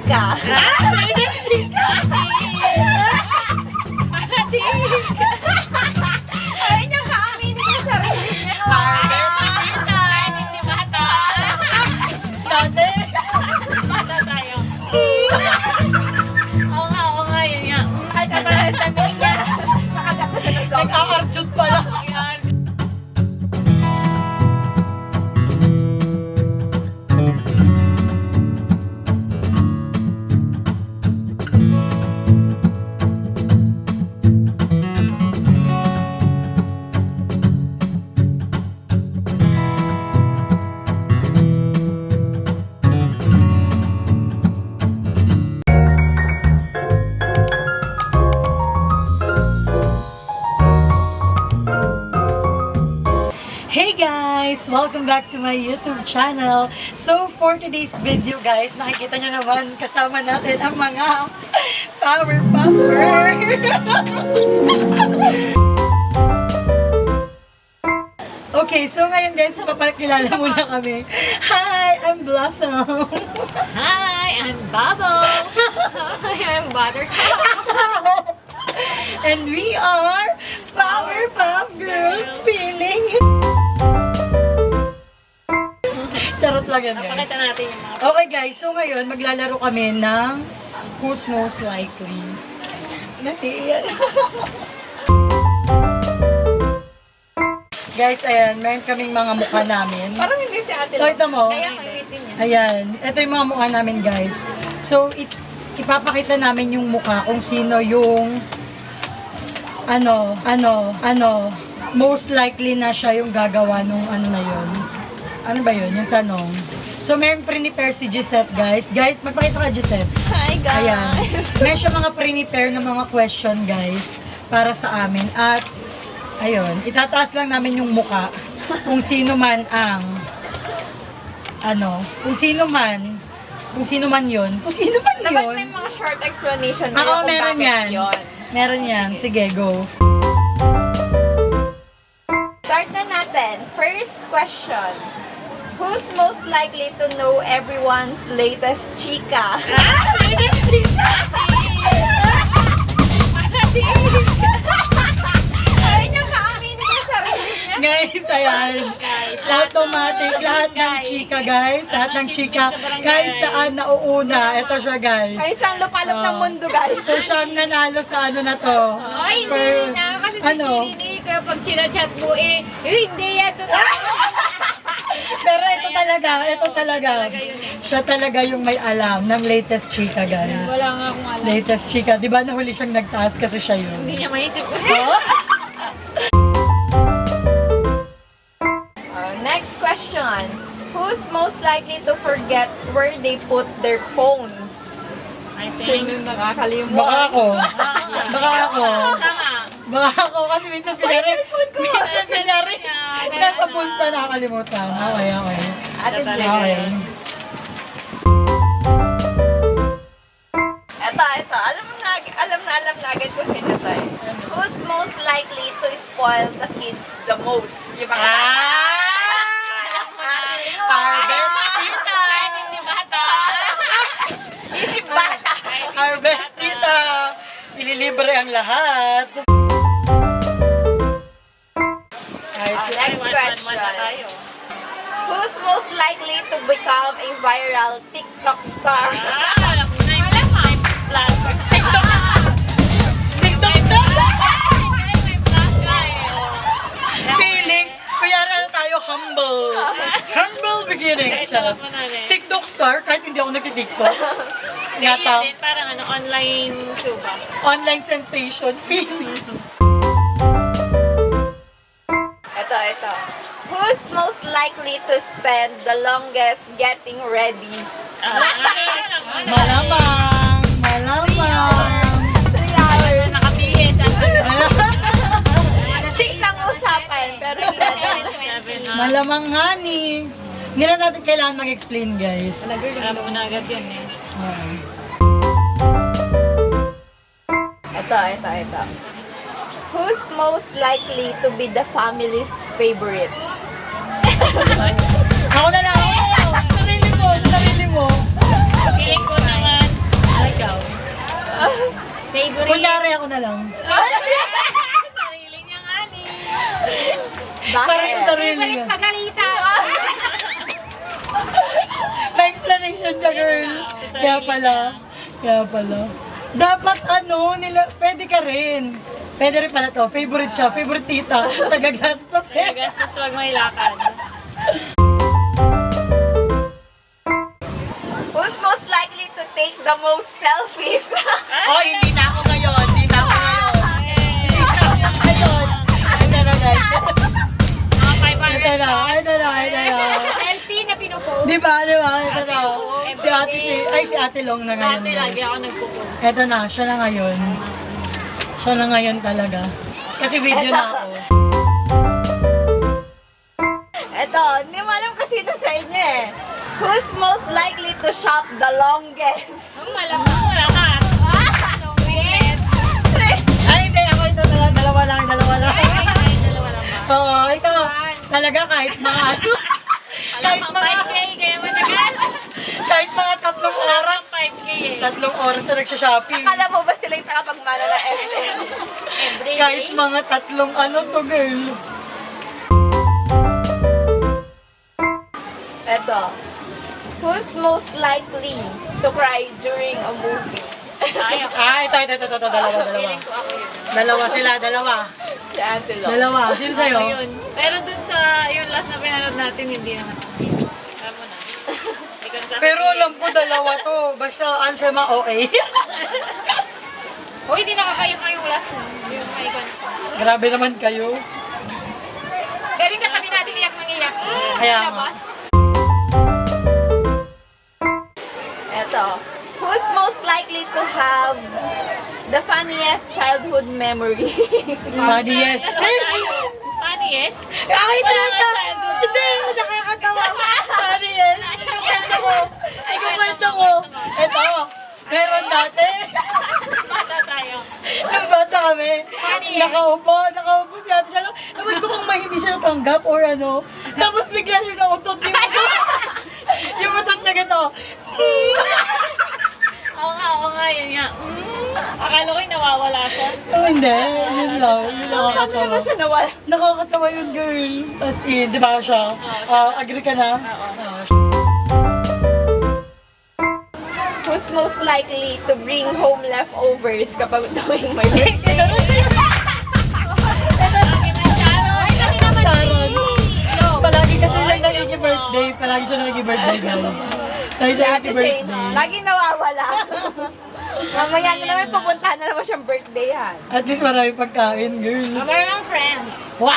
chika. Latest chika! Ayaw niya kaaminin yung sarili niya. Harvest tita! Hindi bata. Dati! Bata tayo. Oo nga, yun nga. Ay, kapag tamin niya. Nakagata siya ng zombie. Nag-aardut pala. Ayan. Hey guys! Welcome back to my YouTube channel. So for today's video guys, nakikita nyo naman kasama natin ang mga Powerpuff Girls. Okay, so ngayon guys, papakilala muna kami. Hi! I'm Blossom. Hi, I'm Bubble. Hi, I'm Buttercup. And we are Powerpuff Girls feeling. Charot lang yan guys. Pakita natin yung mga... Okay guys, so ngayon maglalaro kami ng Who's Most Likely. Natiiyan. Guys, ayan, meron kaming mga mukha namin. Parang hindi si ate. Pakita mo. Kaya ko iwitin niya. Ayan, ito yung mga mukha namin guys. So, ipapakita namin yung mukha kung sino yung most likely na siya yung gagawa nung ano na yun. Ano ba yun? Yung tanong. So, meron prepare si Gisette, guys. Guys, magpakita ka, Gisette. Hi guys. Ayan. Meron siya mga prepare na mga question, guys, para sa amin. At, ayun, itataas lang namin yung mukha kung sino man ang, kung sino man yun. Kung sino man Dapat yun. may mga short explanation Oo, kung meron bakit yan. yun. Meron yan. Sige, go. Start na natin. First question. Who's most likely to know everyone's latest chika? Latest chika! Ayaw niya kaaminin yung sarili niya. Guys, ayan. Automatic. Lahat ng chika, guys. Lahat ng chika. Kahit saan nauuna. Ito siya, guys. Ay, isang lupalop ng mundo, guys. So, siyang nanalo sa ano na to. Ay, hindi Per- na. Kasi ano? si Nini, kapag chinachat mo hindi yan. Pero ito talaga. Siya talaga yung may alam ng latest chika, guys. Wala nga akong alam. Latest chika. Di ba nahuli siyang nagtaas kasi siya yun? Hindi niya maisip kasi. Next question. Who's most likely to forget where they put their phone? I think. Nakakalimot. Baka ako. Tama. Baka ako kasi minsan pinari. Minsan pinari. Nasa bulsa nakakalimutan. Okay. Ate Talaga. Jen. Okay. Ito. Alam na agad ko sino to eh. Who's most likely to spoil the kids the most? Yung mga Harvest tita! Kahit hindi bata. Isip bata. Harvest tita! Ililibre ang lahat. Guys, Next question. Mata tayo. Who's most likely to become a viral TikTok star? Alam mo na yung may plan. TikTok na! Feeling, kaya na tayo humble. Humble beginnings. Charot. TikTok star, kahit hindi ako nag-TikTok. Ngata, Parang online show ba? online sensation. Feeling. Ito. Who's most likely to spend the longest getting ready? Malamang. 3 hours. Nakabihis. 6 ang usapan, pero 7. Malamang honey. Hindi na natin kailangan mag-explain, guys. Alam mo na agad yan eh. Ito. Who's most likely to be the family's favorite? Ako na lang. Sarili mo. Feeling ko naman, kaya ako na lang. Sarili niya nga ni. Parang sa sarili niya. Pagalitan. May explanation siya, girl. Kaya pala. Dapat pwede ka rin. Pwede rin pala to. Favorite siya. Favorite tita. Tagagastos eh. Gastos wag may lakad. Who's most likely to take the most selfies? Oh, hindi na ako ngayon. Hindi na ako ngayon. Ito na, guys. Mga 500 Ito na. Selfie na pinupost. Di ba? Ito na. Si Ate si Ate Long na ngayon. Dati lagi guys. ako nagpo-post. Ito na, siya na ngayon. Siya na ngayon talaga. Kasi video na ako. Eto, hindi mo alam kung sino sa inyo eh. Who's most likely to shop the longest? Malamang wala ka. Ay, hindi. Ako ito talaga. Dalawa lang. Dalawa lang ba? Oo, ito. Talaga kahit mga kahit Alam, mga 5K kaya matagal. kahit mga 3 oras. 5K eh. 3 oras na nagsha-shopping. Akala mo ba sila yung takapagmana na SM? Every Kahit day. mga 3 to, girl. Eto. Who's most likely to cry during a movie? Ay, ako. Ito. Dalawa. Feeling ko ako yun. Dalawa sila. Si Ate Lo. Dalawa. Sino sa'yo? Ako yun. Pero dun sa yung last na pinanood natin, hindi naman ako. Alam mo na. Hindi ko nasabi. Pero alam ko dalawa to. Basta answer mga OA. Hoy, hindi nakakayang yung last na. Yung icon. Grabe naman kayo. Galing katabi natin iyak ng iyak. Kaya nga. Labas. Eto. Who's most likely to have the funniest childhood memory? Funny, yes. Funny, yes? Ay, ito na siya. Hindi, nakakatawa. Funny, yes. Ikukwento ko. Ito. Meron dati. Bata tayo. Nung bata kami, Funny, eh. nakaupo si ate siya. Naman ko kung hindi siya natanggap or ano. Tapos bigla siya nautot yung utot. Yung utot na gano'n. Oo nga, yun nga. Akala ko yung nawawala siya. Oh, hindi. Yun lang. Yun lang Paano nakakatawa. naman siya nawala? Nakakatawa yun, girl. As in, di ba siya? Agree ka na? Who's most likely to bring home leftovers kapag tuwing may birthday? Sharon. Palagi kasi siya nagiging-birthday. Palagi siya nagiging-birthday, guys. Lagi Si siya Ate Shane, nagiging-birthday. lagi nawawala. Mamaya na naman pupuntahan na naman siyang birthday yan. At least marami pagkain, girl. Meron ng friends. Wow!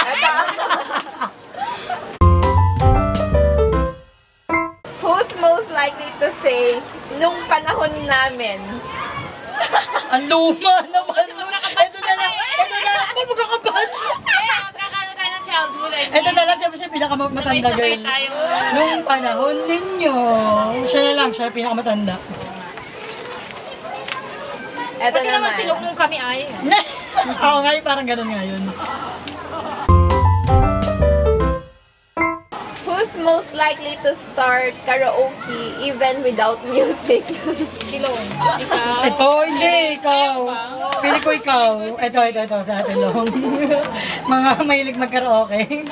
Who's most likely to say, nung panahon namin? Ang luma naman nun. Ito na lang. Ba't magkakabatch? Magkakano tayo ng childhood. Ito na lang, siya pinakamatanda, girl. tayo. Nung panahon ninyo. Siya na lang, siya pinakamatanda. Eto Pati naman naman. silog nung kami ay. Oo, ngayon parang ganun ngayon. Who's most likely to start karaoke even without music? Silong. Ikaw. Ito, hindi, ikaw. Pili ko ikaw. Ito, sa atin long. Mga mahilig mag-karaoke.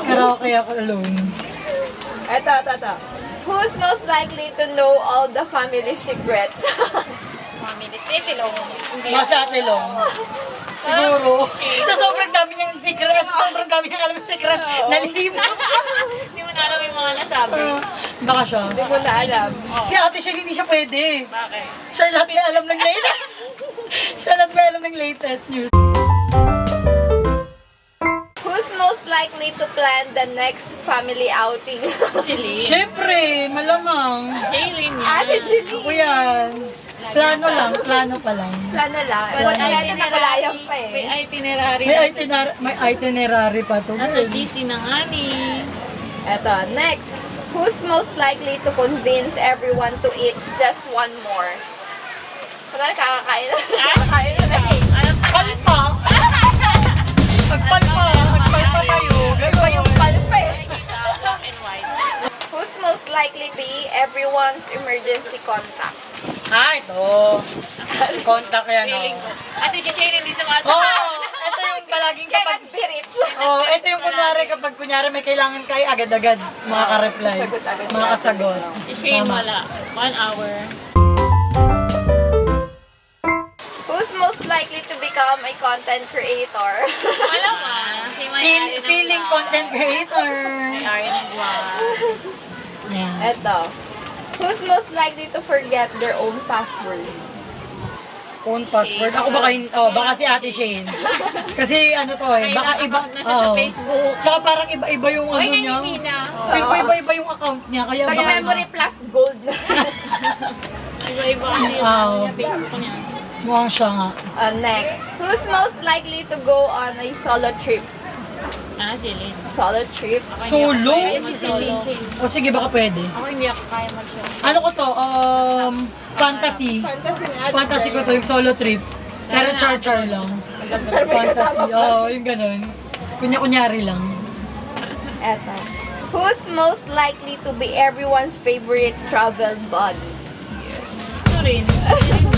Karaoke ako alone. Eto. Who's most likely to know all the family secrets? Mamilis. Silong. Mga sa atin long. Siguro. Sa sobrang dami niyang secret, sobrang dami niyang alam ng secret, nalimot. Hindi mo na alam yung mga nasabi. Baka siya. Hindi mo na alam. Si ate siya hindi siya pwede. Bakit? Siya lahat may alam ng latest. Siya lahat may alam ng latest news. Who's most likely to plan the next family outing? Chili. Siyempre, malamang. Jaylin yan. Ate Ako Julie! yan. Plano pa lang. Sana lang. May Wala natin nakalayan pa May eh. itinerary. May itinerary pa to. Nasa GC na nga ni. Eto, next. Who's most likely to convince everyone to eat just one more? Pagka nakakakain na. Nakakain na eh. Alam ko. Palpa! Magpalpa tayo. Iba yung palpa eh. Black and white. Who's most likely to be everyone's emergency contact? Ito. Contact yan, Feeling ko. oh. Kasi si Shane hindi sumasama. Oh, ito yung palaging kapag... Cannot be rich. Oh, ito yung kunyari may kailangan kayo, agad-agad makaka-reply. Sagot-agad. Makakasagot. Si Shane Tama. wala. 1 hour. Who's most likely to become a content creator? Alam mo, si May-ari ng Feeling vlog. content creator. May-ari ng vlog. Yeah. Eto. Who's most likely to forget their own password? Own password. Ako baka si Ate Shane. Kasi ano to eh, Ay, baka iba. naka-account na siya sa oh. Facebook. Tsaka parang iba-iba yung Uy, ano niya. nanimina. Feel ko iba-iba yung account niya. Kaya Pag baka memory plus gold na. Iba-iba ano yun. Wow. Sa Facebook niya. mukhang siya nga. Next. Who's most likely to go on a solo trip? Si Lynn. Solo trip? Solo? Solo. O sige, baka pwede. Ako hindi ako kaya mag-show. Ano ko to? Fantasy. Fantasy ko to, yung solo trip. Pero char-char lang. Fantasy. Oo, yung ganun. Kunya-kunyari lang. Eto. Who's most likely to be everyone's favorite travel buddy? Ito rin.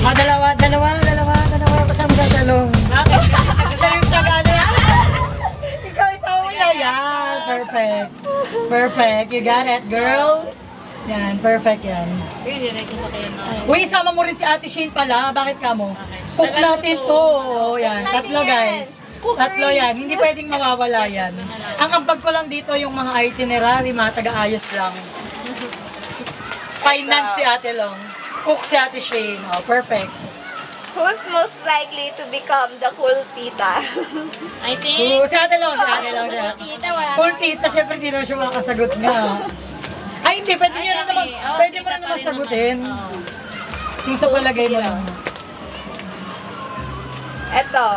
Dalawa. Kasama sa salong. Bakit? Siya yung taga-ano yan. Ikaw, isa mo na yan. Perfect. You got it, girl. Yan, perfect yan. Yun, direct sa kaya na. Uy, isama mo rin si Ate Shane pala. Bakit ka mo? Okay. Cook natin to. Yan, Cook tatlo natin guys. yan. Cookers. Tatlo yan. Hindi pwedeng mawawala yan. Ang ambag ko lang dito yung mga itinerary, mga taga-ayos lang. Finance si Ate Long. Cook si Ate Shane. Oh, perfect. Who's most likely to become the cool tita? I think, Si Ate Long. kita wala Cool naman. tita, syempre di naman siya makakasagot nga. Ay, hindi. Pwede nyo rin naman, pwede mo rin naman sagutin. Yung sa palagay mo lang. Eto.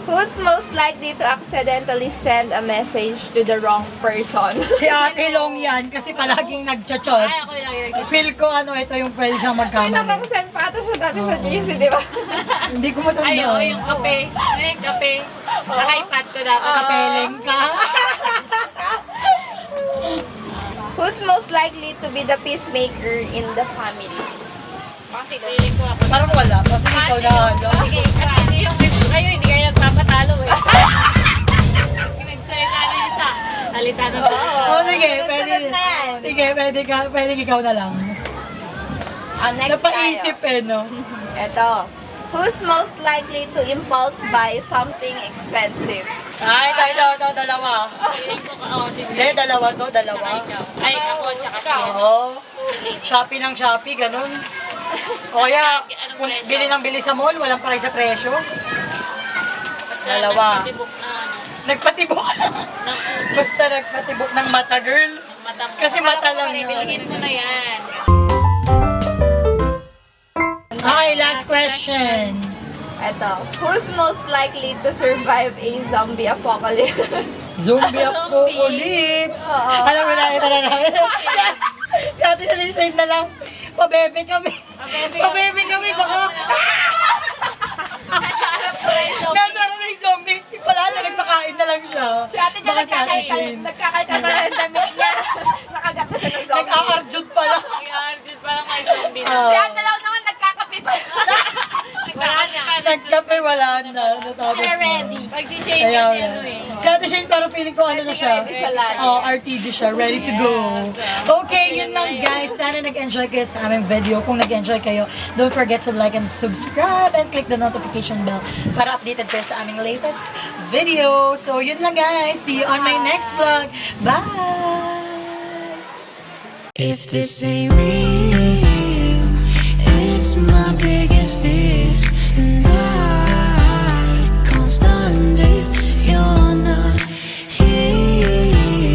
Who's most likely to accidentally send a message to the wrong person? Si Ate Long yan kasi palaging nagcha-chat. Ay, ako yung Feel ko ito yung pwede siyang Ay, magkamali. nakapag-send pa ata siya dati sa GC, di ba? Hindi ko Ay, matandaan. yung kape. Ay, yung kape. Naka-iPad ko dapat. Kapeleng ka. Who's most likely to be the peacemaker in the family? Kasi feeling ko ako. Parang wala. Kasi ikaw na ano. Sige, kasi yung kayo, hindi kayo nagpapatalo eh. Nagsalita na yun sa salita na Sige, pwede. Sunod na yan. Sige, pwede ikaw na lang. Next Napaisip no? Eto. Who's most likely to impulse buy something expensive? Ito, dalawa. Feeling ko ka, sige. Hindi, dalawa to, dalawa. Ay, ako, tsaka siya. Oo. Shopee ng Shopee, ganun. O kaya, kung bili ng bili sa mall, walang paray sa presyo. Dalawa. Nagpatibok na ano. Nagpatibok. Ng uso. Basta nagpatibok ng mata, girl. Mata mo. Kasi mata lang Ay, yun. bilhin mo na yan. Okay, last question. Eto. Who's most likely to survive a zombie apocalypse? Zombie apocalypse. Oo. Alam mo na, ito na namin. Si Ate Shane na lang. Pabebe kami. Pabebe kami, baka. Nasa harap ko na yung zombie. Nasa harap na yung zombie. Wala na, nagpakain na lang siya. Si ate niya Baka si Ate Shane. nagkakalkal pa ng damit niya. Nakagat na siya ng zombie. Nag-aardut pala. Yan, parang may zombie na. Si ate lang naman nagkakape pa. Nagkape, wala na. Natapos Siya na. ready. Pag si Shane Kaya kasi yan. ano eh. Si Ate Shane, parang feeling ko ano na siya. Ready siya lagi. RTD siya, ready to go. Okay, yun lang guys. Sana nag-enjoy kayo sa aming video. Kung nag-enjoy kayo, don't forget to like and subscribe and click the notification bell para updated kayo sa aming latest video. So, yun lang guys. See you on my next vlog. Bye! If this ain't real, it's my biggest fear, and I